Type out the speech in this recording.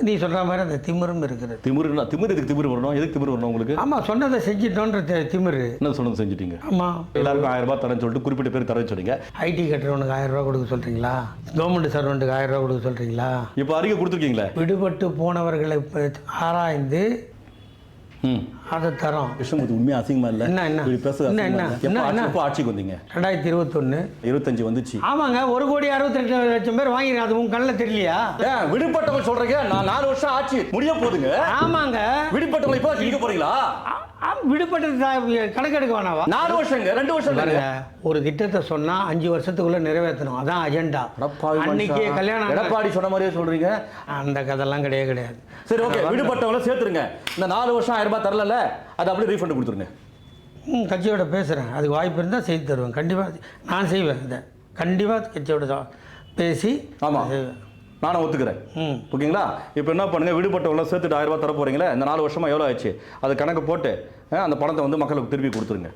நீ சொல்கிற மாதிரி அந்த திமிரும் இருக்குது. திமிருனா எதுக்கு திமிரு வரணும்? எதுக்கு திமிரு வரணும் உங்களுக்கு? ஆமாம், சொன்னதை செஞ்சிட்டோன்ற திமிரு. என்ன சொன்னது செஞ்சுட்டீங்க? ஆமாம், எல்லாருக்கும் 1000 ரூபாய் தரேன்னு சொல்லிட்டு குறிப்பிட்ட பேர் தரேன்னு சொன்னீங்க. ஐடி கட்டுறவனுக்கு 1000 ரூபா கொடுக்க சொல்கிறீங்களா? கவர்மெண்ட் சர்வெண்ட்டுக்கு 1000 ரூபா கொடுக்க சொல்கிறீங்களா? இப்போ அறிக்கை கொடுத்துருக்கீங்களே. விடுபட்டு போனவர்களை ஆராய்ந்து அதை தரோம். கிருஷ்ணமூர்த்தி உண்மையாக அசிங்கமா இல்லை? என்ன என்ன எப்போ ஆட்சிக்கு வந்தீங்க? 2021 25 வந்துச்சு. ஆமாங்க, 1,68,00,000 பேர் வாங்கிருக்காங்க. அது உங்க கண்ணில் தெரியலையா? விடுபட்டவங்க சொல்றீங்க, நான் 4 வருஷம் ஆட்சி முடிய போதுங்க. ஆமாங்க, விடுபட்டவங்களை இப்போ இருக்க போறீங்களா? விடுபட்டது கணக்கெடுக்க வேணாவா? 4 வருஷங்க, 2 வருஷம் பாருங்க. ஒரு திட்டத்தை சொன்னா 5 வருஷத்துக்குள்ள நிறைவேற்றணும், அதான் அஜெண்டா. அன்னைக்கு கல்யாணம். எடப்பாடி சொன்ன மாதிரியே சொல்றீங்க. அந்த கதெல்லாம் கிடையாது. சரி, ஓகே, விடுபட்டவங்கள சேர்த்துருங்க. இந்த 4 வருஷம் 1000 ரூபாய் தரல, அதை அப்படியே ரீஃபண்ட் கொடுத்துருங்க. கட்சியோட பேசுகிறேன், அதுக்கு வாய்ப்பு இருந்தால் செய்து தருவேன். கண்டிப்பாக நான் செய்வேன். இதை கண்டிப்பாக கட்சியோட பேசி. ஆமாம், நானும் ஒத்துக்கிறேன். ஓகேங்களா? இப்போ என்ன பண்ணுங்கள், விடுபட்டவங்கள சேர்த்துட்டு 1000 ரூபாய் தர போகிறீங்களே, இந்த 4 வருஷமாக எவ்வளோ ஆயிடுச்சு அது கணக்கு போட்டு அந்த பணத்தை வந்து மக்களுக்கு திருப்பி கொடுத்துருங்க.